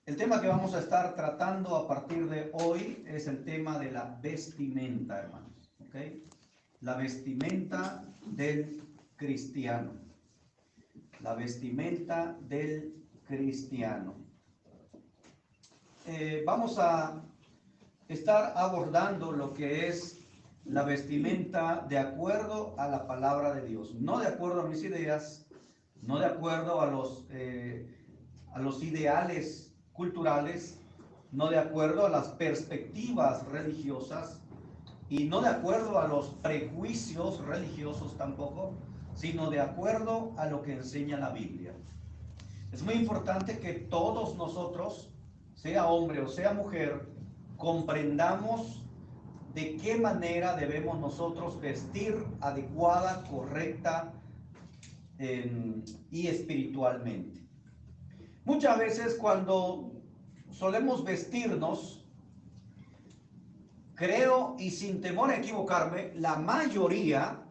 El tema que vamos a estar tratando a partir de hoy es el tema de la vestimenta, hermanos. ¿Ok? La vestimenta del cristiano. La vestimenta del cristiano. Vamos a estar abordando lo que es la vestimenta de acuerdo a la palabra de Dios. No de acuerdo a mis ideas, no de acuerdo a los ideales culturales, no de acuerdo a las perspectivas religiosas y no de acuerdo a los prejuicios religiosos tampoco, sino de acuerdo a lo que enseña la Biblia. Es muy importante que todos nosotros, sea hombre o sea mujer, comprendamos de qué manera debemos nosotros vestir adecuada, correcta y espiritualmente. Muchas veces cuando solemos vestirnos, creo y sin temor a equivocarme, la mayoría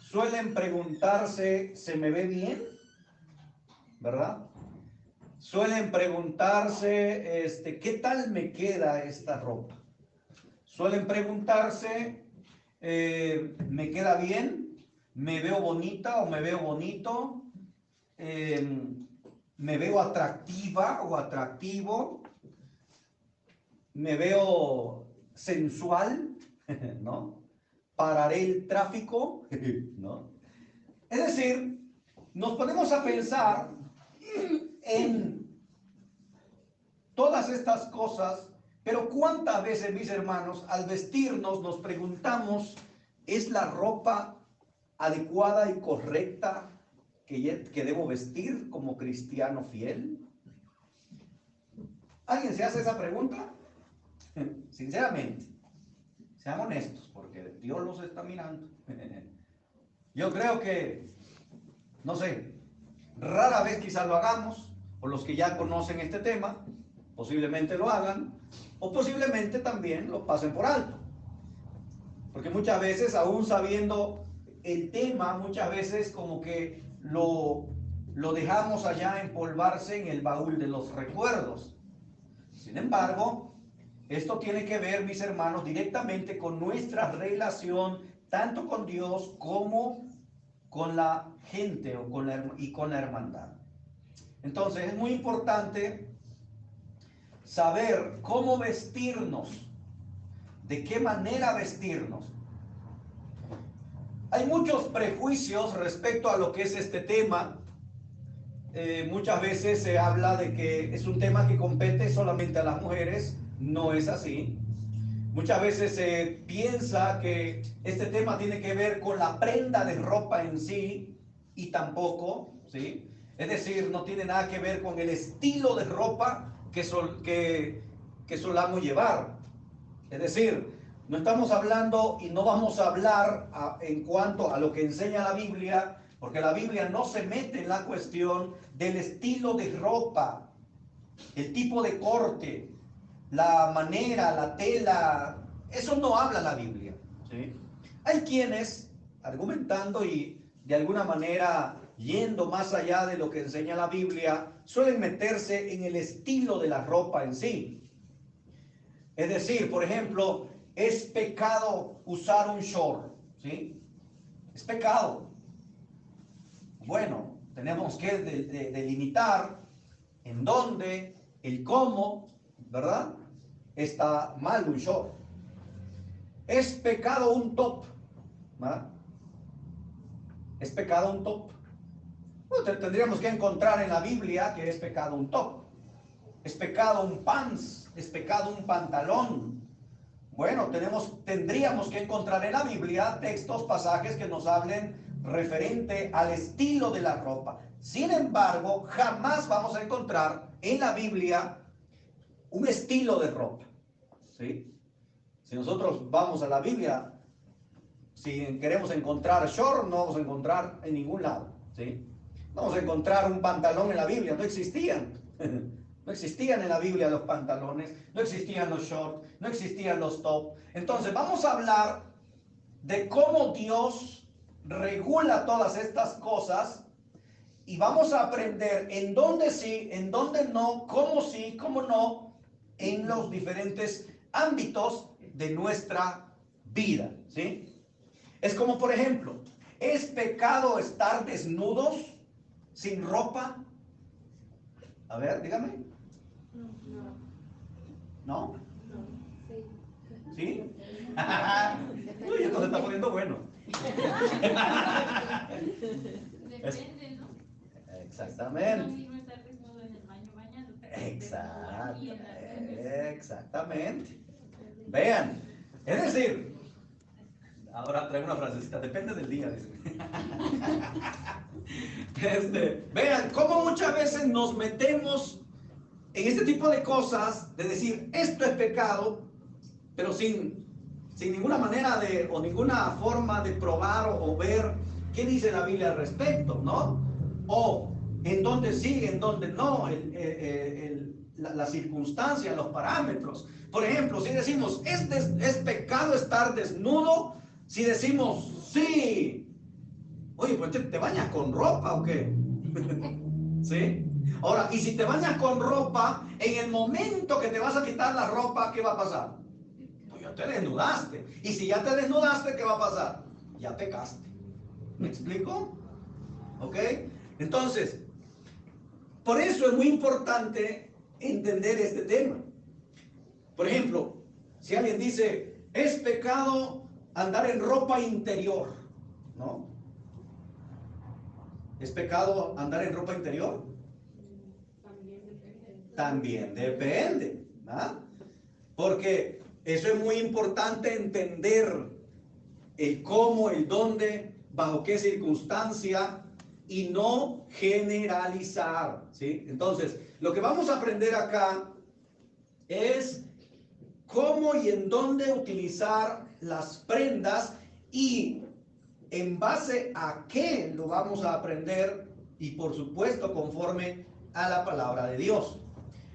suelen preguntarse, ¿se me ve bien? ¿Verdad? Suelen preguntarse, ¿qué tal me queda esta ropa? Suelen preguntarse, ¿me queda bien? ¿Me veo bonita o me veo bonito? ¿Me veo atractiva o atractivo? ¿Me veo sensual? ¿No? ¿Pararé el tráfico? ¿No? Es decir, nos ponemos a pensar en todas estas cosas, pero ¿cuántas veces, mis hermanos, al vestirnos nos preguntamos, ¿es la ropa adecuada y correcta que debo vestir como cristiano fiel? ¿Alguien se hace esa pregunta? Sinceramente, sean honestos, porque Dios los está mirando. Yo creo que, no sé, rara vez quizás lo hagamos, o los que ya conocen este tema, posiblemente lo hagan, o posiblemente también lo pasen por alto. Porque muchas veces, aún sabiendo el tema, muchas veces como que lo dejamos allá empolvarse en el baúl de los recuerdos. Sin embargo, esto tiene que ver, mis hermanos, directamente con nuestra relación, tanto con Dios como con la gente con la hermandad. Entonces, es muy importante saber cómo vestirnos, de qué manera vestirnos. Hay muchos prejuicios respecto a lo que es este tema. Muchas veces se habla de que es un tema que compete solamente a las mujeres. No es así. Muchas veces se piensa que este tema tiene que ver con la prenda de ropa en sí, y tampoco, ¿sí? Es decir, no tiene nada que ver con el estilo de ropa que solamos llevar. Es decir, no estamos hablando y no vamos a hablar en cuanto a lo que enseña la Biblia, porque la Biblia no se mete en la cuestión del estilo de ropa, el tipo de corte, la manera, la tela. Eso no habla la Biblia, ¿sí? Hay quienes, argumentando y de alguna manera yendo más allá de lo que enseña la Biblia, suelen meterse en el estilo de la ropa en sí. Es decir, por ejemplo, es pecado usar un short, ¿sí? Es pecado. Bueno, tenemos que delimitar en dónde, el cómo, ¿verdad? Está mal un short. Es pecado un top, ¿verdad? Es pecado un top. Bueno, tendríamos que encontrar en la Biblia que es pecado un top. Es pecado un pants, es pecado un pantalón. Bueno, tendríamos que encontrar en la Biblia textos, pasajes que nos hablen referente al estilo de la ropa. Sin embargo, jamás vamos a encontrar en la Biblia un estilo de ropa, ¿sí? Si nosotros vamos a la Biblia, si queremos encontrar short, no vamos a encontrar en ningún lado, ¿sí? No vamos a encontrar un pantalón en la Biblia, no existían. No existían en la Biblia los pantalones, no existían los shorts, no existían los top. Entonces vamos a hablar de cómo Dios regula todas estas cosas y vamos a aprender en dónde sí, en dónde no, sí, cómo no, en los diferentes ámbitos de nuestra vida, ¿sí? Es como, por ejemplo, ¿es pecado estar desnudos, sin ropa? A ver, dígame. ¿No? ¿Sí? Uy, esto se está poniendo bueno. Depende, ¿no? Exactamente. No estar desnudo en el baño bañándote. Exactamente. Vean, es decir, ahora traigo una frasecita, depende del día, dice. Vean, cómo muchas veces nos metemos en este tipo de cosas, de decir, esto es pecado, pero sin ninguna manera o ninguna forma de probar o ver qué dice la Biblia al respecto, ¿no? O en dónde sí, en dónde no, la circunstancia, los parámetros. Por ejemplo, si decimos, ¿es pecado estar desnudo? Si decimos, sí, oye, pues te bañas con ropa o qué? ¿Sí? Ahora, y si te bañas con ropa, en el momento que te vas a quitar la ropa, ¿qué va a pasar? Pues ya te desnudaste. Y si ya te desnudaste, ¿qué va a pasar? Ya pecaste. ¿Me explico? ¿Ok? Entonces, por eso es muy importante entender este tema. Por ejemplo, si alguien dice, es pecado andar en ropa interior, ¿no? ¿Es pecado andar en ropa interior? También depende, ¿verdad? Porque eso es muy importante entender el cómo, el dónde, bajo qué circunstancia y no generalizar, ¿sí? Entonces, lo que vamos a aprender acá es cómo y en dónde utilizar las prendas y en base a qué lo vamos a aprender y por supuesto conforme a la palabra de Dios.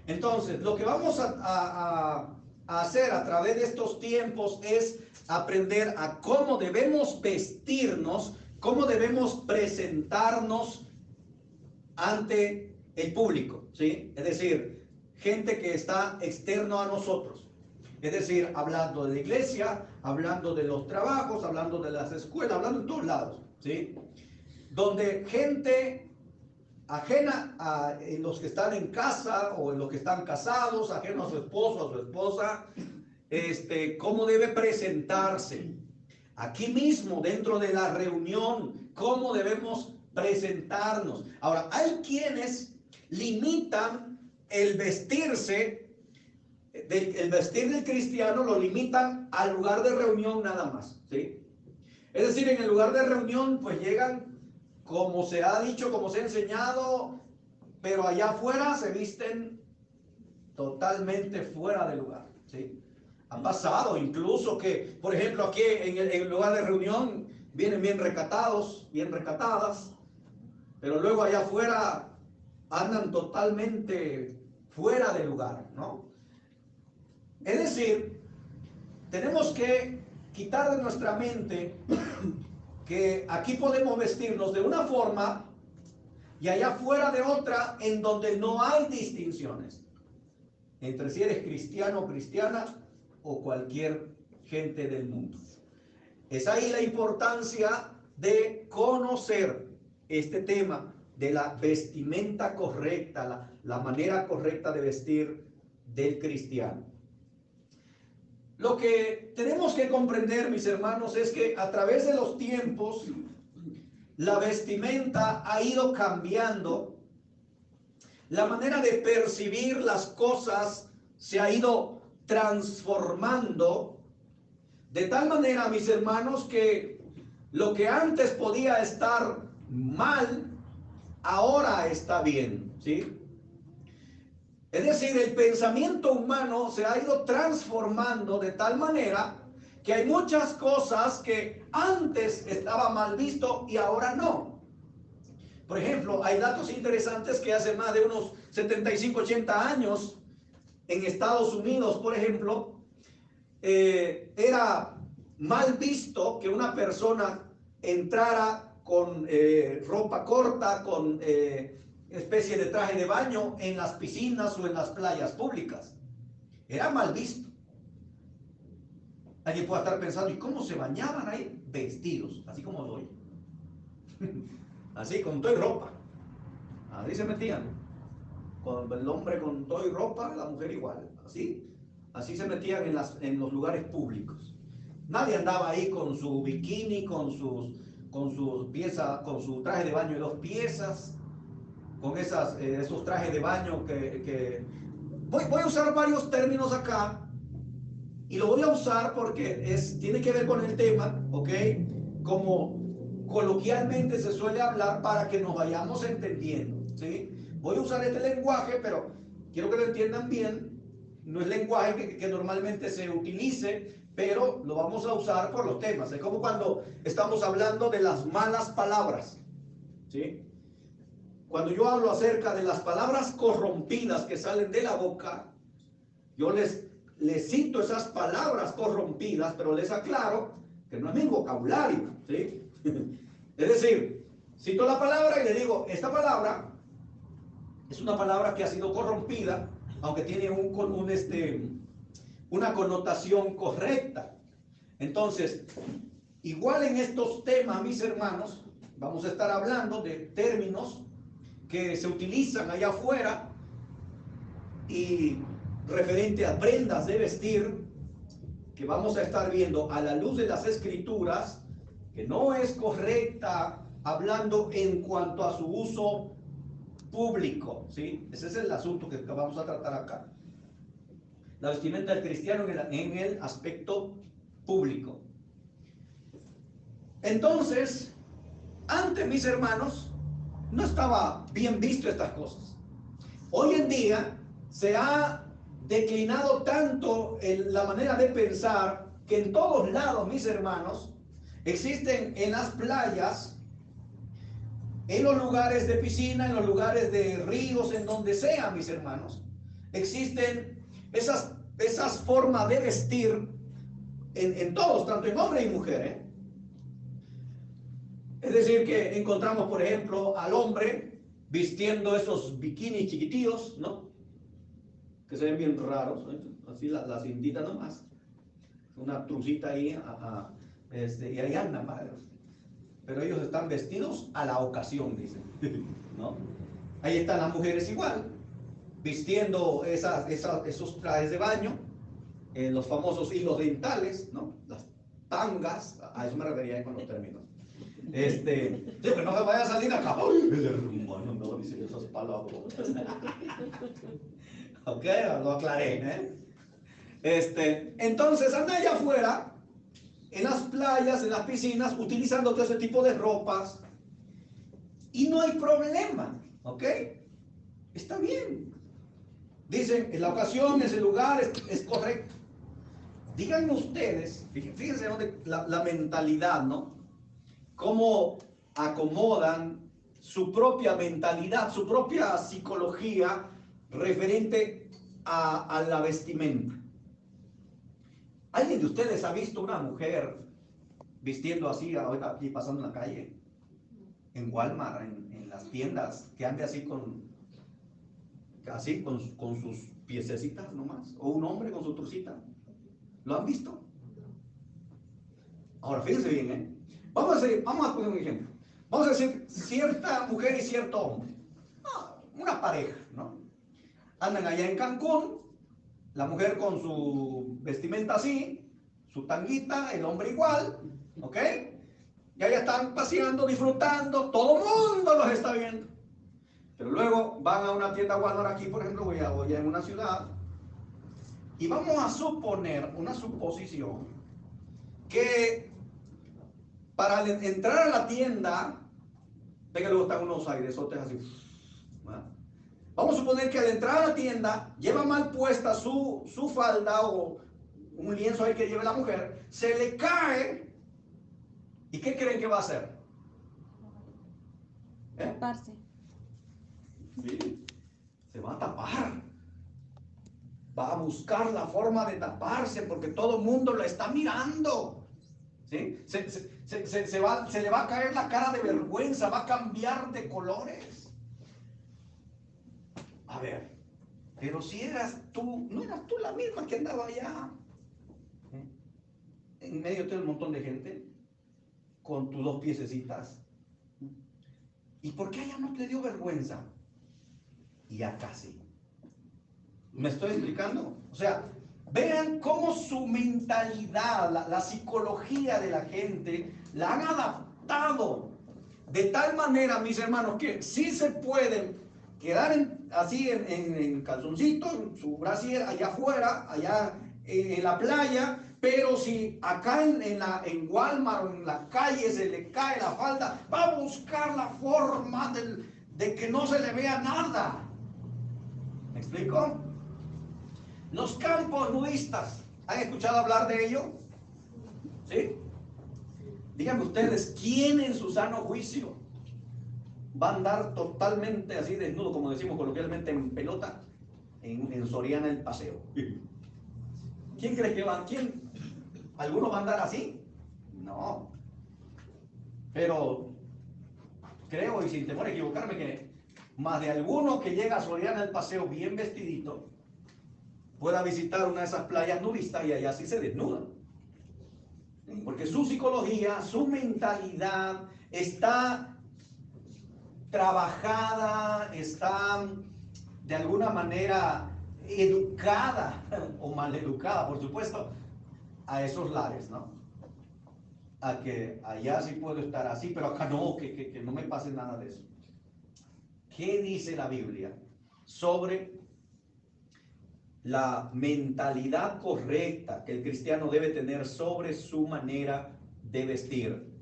Entonces, lo que vamos a hacer a través de estos tiempos es aprender a cómo debemos vestirnos, cómo debemos presentarnos ante el público, ¿sí? Es decir, gente que está externo a nosotros. Es decir, hablando de la iglesia, hablando de los trabajos, hablando de las escuelas, hablando en todos lados, ¿sí? Donde gente ajena a los que están en casa o en los que están casados, ajeno a su esposo, a su esposa, cómo debe presentarse. Aquí mismo, dentro de la reunión, cómo debemos presentarnos. Ahora, hay quienes limitan el vestirse. El vestir del cristiano lo limitan al lugar de reunión nada más, ¿sí? Es decir, en el lugar de reunión pues llegan como se ha dicho, como se ha enseñado, pero allá afuera se visten totalmente fuera de lugar, ¿sí? Ha pasado incluso que, por ejemplo, aquí en el lugar de reunión vienen bien recatados, bien recatadas, pero luego allá afuera andan totalmente fuera de lugar, ¿no? Es decir, tenemos que quitar de nuestra mente que aquí podemos vestirnos de una forma y allá fuera de otra, en donde no hay distinciones entre si eres cristiano o cristiana o cualquier gente del mundo. Es ahí la importancia de conocer este tema de la vestimenta correcta, la manera correcta de vestir del cristiano. Lo que tenemos que comprender, mis hermanos, es que a través de los tiempos la vestimenta ha ido cambiando, la manera de percibir las cosas se ha ido transformando, de tal manera, mis hermanos, que lo que antes podía estar mal, ahora está bien, ¿sí? Es decir, el pensamiento humano se ha ido transformando de tal manera que hay muchas cosas que antes estaba mal visto y ahora no. Por ejemplo, hay datos interesantes que hace más de unos 75, 80 años en Estados Unidos, por ejemplo, era mal visto que una persona entrara con ropa corta, con especie de traje de baño en las piscinas o en las playas públicas. Era mal visto. Alguien puede estar pensando, ¿y cómo se bañaban ahí? Vestidos, así como doy. Así, con toda ropa. Así se metían. Con el hombre con toda ropa, la mujer igual. Así se metían en los lugares públicos. Nadie andaba ahí con su bikini, con sus piezas, con su traje de baño de 2 piezas, con esos trajes de baño que... Voy a usar varios términos acá, y lo voy a usar porque tiene que ver con el tema, ¿ok? Como coloquialmente se suele hablar para que nos vayamos entendiendo, ¿sí? Voy a usar este lenguaje, pero quiero que lo entiendan bien. No es lenguaje que normalmente se utilice, pero lo vamos a usar por los temas. Es como cuando estamos hablando de las malas palabras, ¿sí? Cuando yo hablo acerca de las palabras corrompidas que salen de la boca, yo les cito esas palabras corrompidas, pero les aclaro que no es mi vocabulario, ¿sí? Es decir, cito la palabra y le digo, esta palabra es una palabra que ha sido corrompida, aunque tiene una connotación correcta. Entonces, igual en estos temas, mis hermanos, vamos a estar hablando de términos que se utilizan allá afuera y referente a prendas de vestir, que vamos a estar viendo a la luz de las escrituras, que no es correcta hablando en cuanto a su uso público, ¿sí? Ese es el asunto que vamos a tratar acá. La vestimenta del cristiano en el aspecto público. Entonces, antes, mis hermanos, no estaba bien visto estas cosas. Hoy en día se ha declinado tanto en la manera de pensar que en todos lados, mis hermanos, existen en las playas, en los lugares de piscina, en los lugares de ríos, en donde sea, mis hermanos, existen esas formas de vestir en todos, tanto en hombre y mujer, ¿eh? Es decir, que encontramos, por ejemplo, al hombre vistiendo esos bikinis chiquitillos, ¿no? Que se ven bien raros, ¿eh? Así la cintita nomás, una trucita ahí, y ahí andan, padres. Pero ellos están vestidos a la ocasión, dicen, ¿no? Ahí están las mujeres igual, vistiendo esos trajes de baño, los famosos hilos dentales, ¿no? Las tangas, a eso me refería con los términos. Sí, pero no me vaya a salir acá. ¡Ay, el hermano no dice esas palabras! Ok, lo aclaré, ¿eh? Entonces anda allá afuera, en las playas, en las piscinas, utilizando todo ese tipo de ropas, y no hay problema, ¿ok? Está bien. Dicen, en la ocasión, ese lugar es correcto. Díganme ustedes, fíjense dónde la mentalidad, ¿no? Cómo acomodan su propia mentalidad, su propia psicología referente a la vestimenta. ¿Alguien de ustedes ha visto una mujer vistiendo así, ahorita aquí pasando en la calle? En Walmart, en las tiendas, que ande así con sus piececitas nomás, o un hombre con su trucita. ¿Lo han visto? Ahora, fíjense bien, ¿eh? Vamos a poner un ejemplo. Vamos a decir, cierta mujer y cierto hombre. Una pareja, ¿no? Andan allá en Cancún, la mujer con su vestimenta así, su tanguita, el hombre igual, ¿ok? Y allá están paseando, disfrutando, todo el mundo los está viendo. Pero luego van a una tienda Walmart aquí, por ejemplo, voy en una ciudad, y vamos a suponer, una suposición, que para entrar a la tienda, ven que luego están unos airesotes así, ¿verdad? Vamos a suponer que al entrar a la tienda lleva mal puesta su falda o un lienzo ahí que lleve la mujer, se le cae, ¿y qué creen que va a hacer? Taparse. Sí, se va a tapar. Va a buscar la forma de taparse porque todo el mundo la está mirando. ¿sí? Se le va a caer la cara de vergüenza, va a cambiar de colores. A ver, pero si eras tú, ¿no eras tú la misma que andaba allá en medio de un montón de gente con tus dos piececitas? ¿Y por qué allá no te dio vergüenza? Y acá sí. ¿Me estoy explicando? O sea, vean cómo su mentalidad, la psicología de la gente, la han adaptado de tal manera, mis hermanos, que sí se pueden quedar así en calzoncito, en su brasier, allá afuera, allá en la playa, pero si acá en Walmart o en la calle se le cae la falda, va a buscar la forma de que no se le vea nada. ¿Me explico? Los campos nudistas, ¿han escuchado hablar de ello? ¿Sí? Díganme ustedes, ¿quién en su sano juicio va a andar totalmente así desnudo, como decimos coloquialmente, en pelota, en Soriana el paseo? ¿Quién cree que va? ¿Quién? ¿Alguno va a andar así? No. Pero creo, y sin temor a equivocarme, que más de alguno que llega a Soriana el paseo bien vestidito pueda visitar una de esas playas nudistas y allá sí se desnudan. Porque su psicología, su mentalidad está trabajada, está de alguna manera educada o maleducada, por supuesto, a esos lares, ¿no? A que allá sí puedo estar así, pero acá no, que no me pase nada de eso. ¿Qué dice la Biblia sobre la mentalidad correcta que el cristiano debe tener sobre su manera de vestir?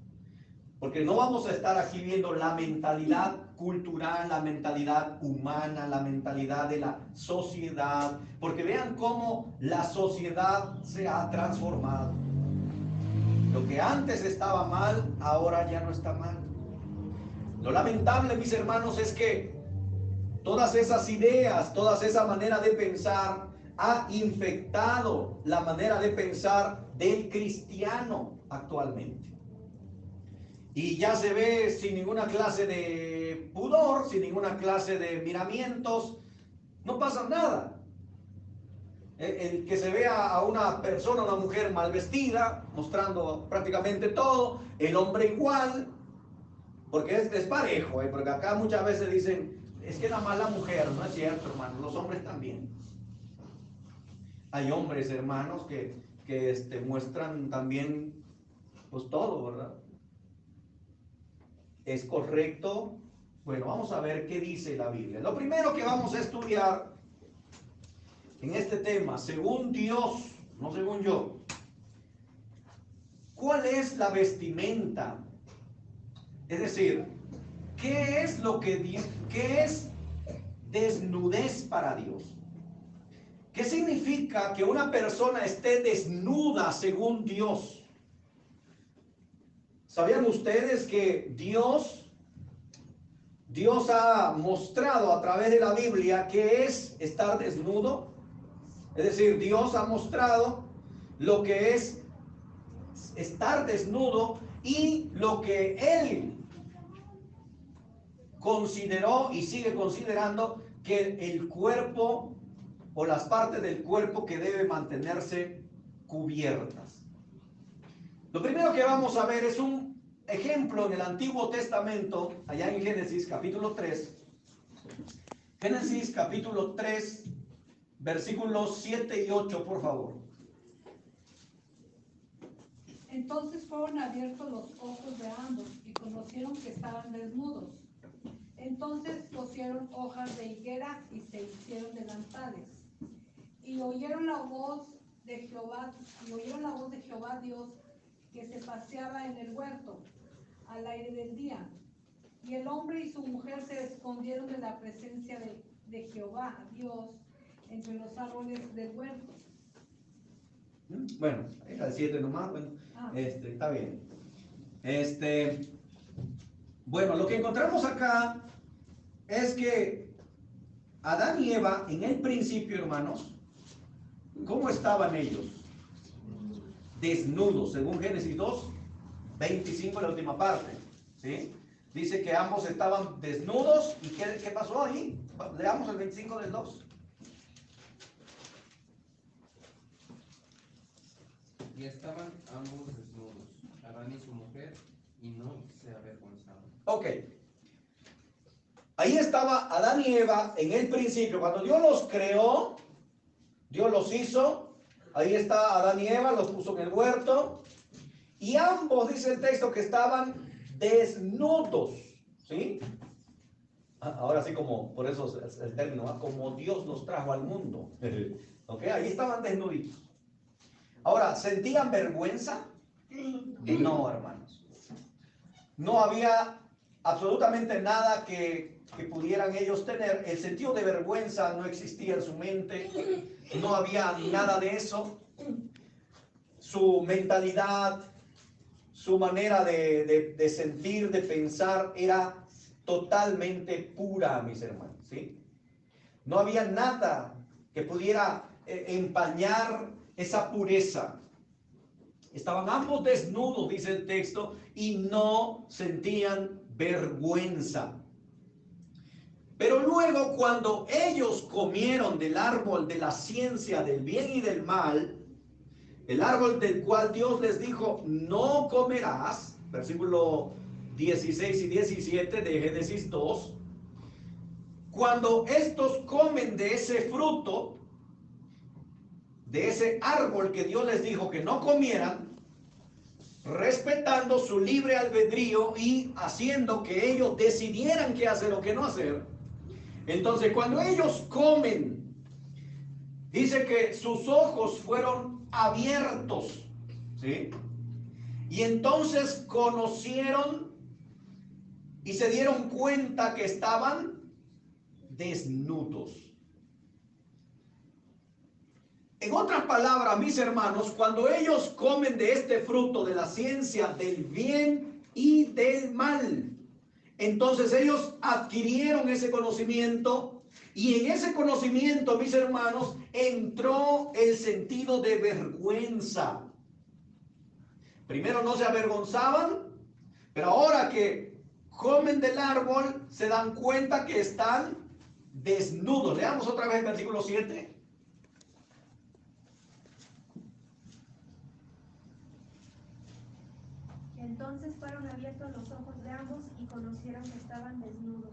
Porque no vamos a estar aquí viendo la mentalidad cultural, la mentalidad humana, la mentalidad de la sociedad, porque vean cómo la sociedad se ha transformado. Lo que antes estaba mal, ahora ya no está mal. Lo lamentable, mis hermanos, es que todas esas ideas, toda esa manera de pensar ha infectado la manera de pensar del cristiano actualmente. Y ya se ve sin ninguna clase de pudor, sin ninguna clase de miramientos, no pasa nada. El que se vea a una persona, una mujer mal vestida, mostrando prácticamente todo, el hombre igual, porque es parejo, porque acá muchas veces dicen, es que nada más la mujer, no es cierto, hermano, los hombres también. Hay hombres, hermanos, que muestran también, pues todo, ¿verdad? ¿Es correcto? Bueno, vamos a ver qué dice la Biblia. Lo primero que vamos a estudiar en este tema, según Dios, no según yo, ¿cuál es la vestimenta? Es decir, ¿qué es lo que Dios, qué es desnudez para Dios? ¿Qué significa que una persona esté desnuda según Dios? ¿Sabían ustedes que Dios ha mostrado a través de la Biblia qué es estar desnudo? Es decir, Dios ha mostrado lo que es estar desnudo y lo que Él consideró y sigue considerando que el cuerpo o las partes del cuerpo que deben mantenerse cubiertas. Lo primero que vamos a ver es un ejemplo en el Antiguo Testamento, allá en Génesis capítulo 3. Génesis capítulo 3, versículos 7 y 8, por favor. Entonces fueron abiertos los ojos de ambos y conocieron que estaban desnudos. Entonces cosieron hojas de higuera y se hicieron delantales. Y oyeron la voz de Jehová, Dios, que se paseaba en el huerto al aire del día. Y el hombre y su mujer se escondieron de la presencia de Jehová, Dios, entre los árboles del huerto. Bueno, era el 7 nomás, bueno, está bien. Bueno, lo que encontramos acá es que Adán y Eva, en el principio, hermanos, ¿cómo estaban ellos? Desnudos, según Génesis 2, 25 en la última parte, ¿sí? Dice que ambos estaban desnudos. ¿Y qué pasó ahí? Leamos el 25 del 2. Y estaban ambos desnudos, Adán y su mujer, y no se avergonzaban. Ok. Ahí estaba Adán y Eva en el principio. Cuando Dios los creó, Dios los hizo. Ahí está Adán y Eva, los puso en el huerto. Y ambos, dice el texto, que estaban desnudos. ¿Sí? Ahora sí, como, por eso es el término, ¿no? Como Dios los trajo al mundo. ¿Ok? Ahí estaban desnuditos. Ahora, ¿sentían vergüenza? No, hermanos. No había absolutamente nada que pudieran ellos tener. El sentido de vergüenza no existía en su mente. No había nada de eso. Su mentalidad, su manera de sentir, de pensar, era totalmente pura, mis hermanos, ¿sí? No había nada que pudiera empañar esa pureza. Estaban ambos desnudos, dice el texto, y no sentían vergüenza. Pero luego, cuando ellos comieron del árbol de la ciencia del bien y del mal, el árbol del cual Dios les dijo, no comerás, versículo 16 y 17 de Génesis 2, cuando estos comen de ese fruto, de ese árbol que Dios les dijo que no comieran, respetando su libre albedrío y haciendo que ellos decidieran qué hacer o qué no hacer, entonces cuando ellos comen, dice que sus ojos fueron abiertos, ¿sí? Y entonces conocieron y se dieron cuenta que estaban desnudos. En otras palabras, mis hermanos, cuando ellos comen de este fruto de la ciencia del bien y del mal, entonces ellos adquirieron ese conocimiento, y en ese conocimiento, mis hermanos, entró el sentido de vergüenza. Primero no se avergonzaban, pero ahora que comen del árbol se dan cuenta que están desnudos. Leamos otra vez el versículo 7. Entonces fueron abiertos los ojos de ambos y conocieron que estaban desnudos.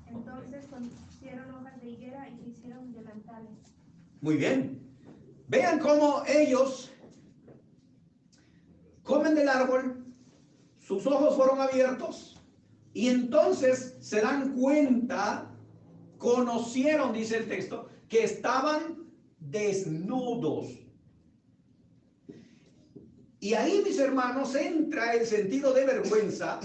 Entonces cosieron hojas de higuera y hicieron delantales. Muy bien. Vean cómo ellos comen del árbol, sus ojos fueron abiertos y entonces se dan cuenta, conocieron, dice el texto, que estaban desnudos. Y ahí, mis hermanos, entra el sentido de vergüenza.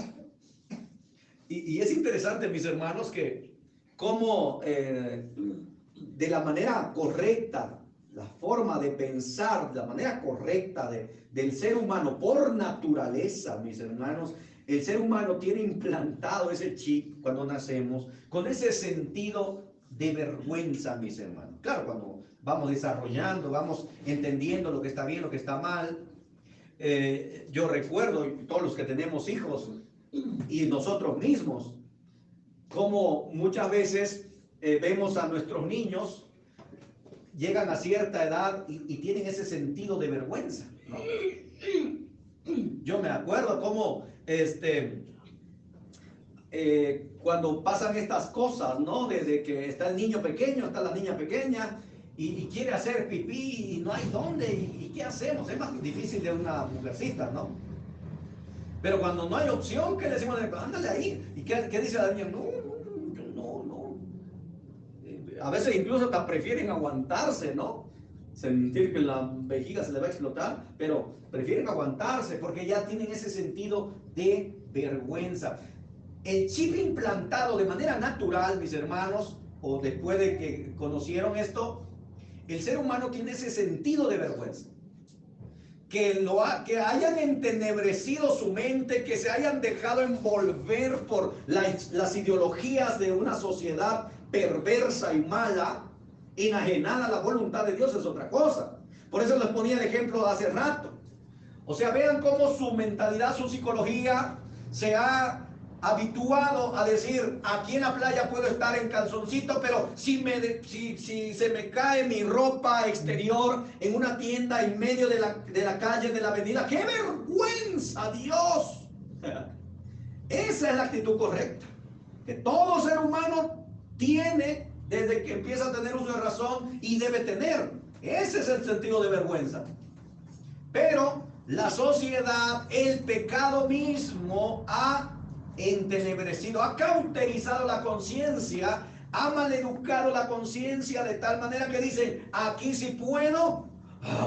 Y es interesante, mis hermanos, que como de la manera correcta, la forma de pensar, la manera correcta del ser humano por naturaleza, mis hermanos, el ser humano tiene implantado ese chip cuando nacemos, con ese sentido de vergüenza, mis hermanos. Claro, cuando vamos desarrollando, vamos entendiendo lo que está bien, lo que está mal. Yo recuerdo, todos los que tenemos hijos y nosotros mismos, como muchas veces vemos a nuestros niños, llegan a cierta edad y tienen ese sentido de vergüenza, ¿no? Yo me acuerdo cómo cuando pasan estas cosas, ¿no? Desde que está el niño pequeño, está la niña pequeña y quiere hacer pipí y no hay dónde, y ¿qué hacemos? Es más difícil de una mujercita, ¿no? Pero cuando no hay opción, ¿qué le decimos? Ándale ahí. ¿Y qué dice la niña? No. A veces incluso hasta prefieren aguantarse, ¿no? Sentir que la vejiga se le va a explotar, pero prefieren aguantarse porque ya tienen ese sentido de vergüenza. El chip implantado de manera natural, mis hermanos, o después de que conocieron esto, el ser humano tiene ese sentido de vergüenza. Que hayan entenebrecido su mente, que se hayan dejado envolver por las ideologías de una sociedad perversa y mala, enajenada a la voluntad de Dios, es otra cosa. Por eso les ponía el ejemplo hace rato. O sea, vean cómo su mentalidad, su psicología se ha habituado a decir, aquí en la playa puedo estar en calzoncito, pero si se me cae mi ropa exterior en una tienda en medio de la calle, de la avenida, ¡qué vergüenza, Dios! Esa es la actitud correcta, que todo ser humano tiene desde que empieza a tener uso de razón y debe tener. Ese es el sentido de vergüenza. Pero la sociedad, el pecado mismo ha entenebrecido, ha cauterizado la conciencia, ha maleducado la conciencia de tal manera que dicen, aquí sí puedo,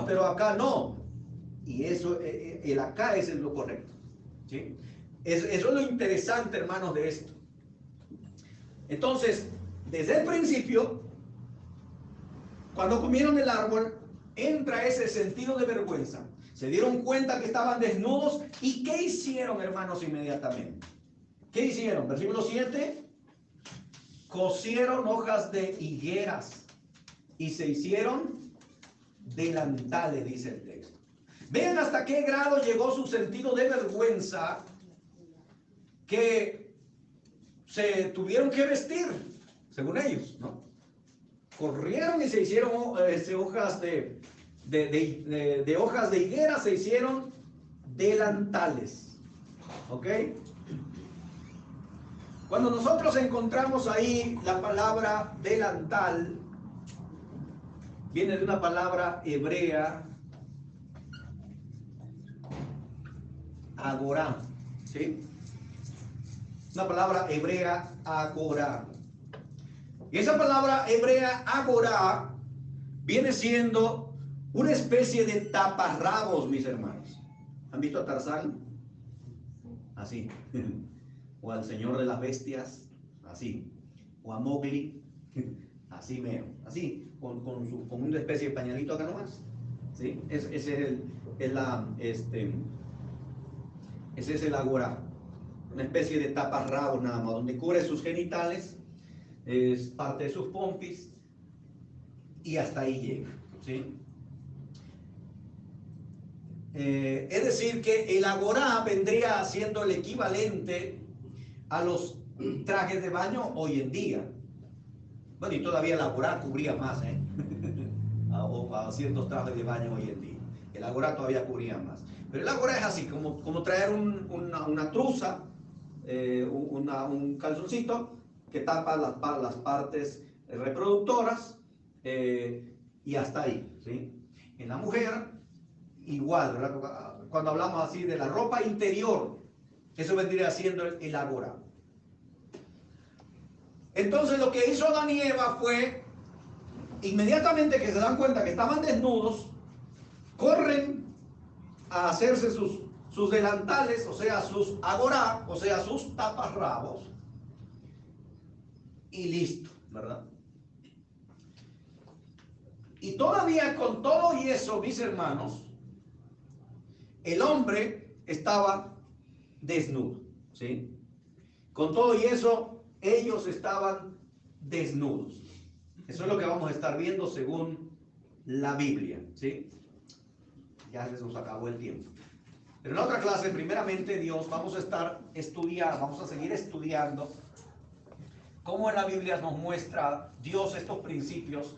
pero acá no. Y eso, el acá es lo correcto, ¿sí? Eso es lo interesante, hermanos, de esto. Entonces, desde el principio, cuando comieron el árbol, entra ese sentido de vergüenza. Se dieron cuenta que estaban desnudos. ¿Y qué hicieron, hermanos, inmediatamente? ¿Qué hicieron? Versículo 7. Cosieron hojas de higueras y se hicieron delantales, dice el texto. Vean hasta qué grado llegó su sentido de vergüenza, que se tuvieron que vestir, según ellos, ¿no? Corrieron y se hicieron hojas de hojas de higuera, se hicieron delantales. ¿Ok? Cuando nosotros encontramos ahí la palabra delantal, viene de una palabra hebrea, agorá, ¿sí? Una palabra hebrea, agorá. Y esa palabra hebrea, agorá, viene siendo una especie de taparrabos, mis hermanos. ¿Han visto a Tarzán? Así. O al Señor de las Bestias, así. O a Mowgli, así mero. Así, con una especie de pañalito acá nomás. ¿Sí? Ese es el agorá. Una especie de taparrabos nada más, donde cubre sus genitales, es parte de sus pompis, y hasta ahí llega, ¿sí? Es decir, que el agorá vendría siendo el equivalente a los trajes de baño hoy en día. Bueno, y todavía el agorá cubría más, a ciertos trajes de baño hoy en día. El agorá todavía cubría más. Pero el agorá es así, como traer una truza, un calzoncito que tapa las partes reproductoras, y hasta ahí, ¿sí? En la mujer, igual, ¿verdad? Cuando hablamos así de la ropa interior, eso vendría siendo el agorá. Entonces lo que hizo Adán y Eva fue, inmediatamente que se dan cuenta que estaban desnudos, corren a hacerse sus delantales, o sea, sus agorá, o sea, sus taparrabos, y listo, ¿verdad? Y todavía con todo y eso, mis hermanos, el hombre estaba desnudo, ¿sí? Con todo y eso, ellos estaban desnudos. Eso es lo que vamos a estar viendo según la Biblia, ¿sí? Ya se nos acabó el tiempo. Pero en otra clase, primeramente Dios, vamos a seguir estudiando cómo en la Biblia nos muestra Dios estos principios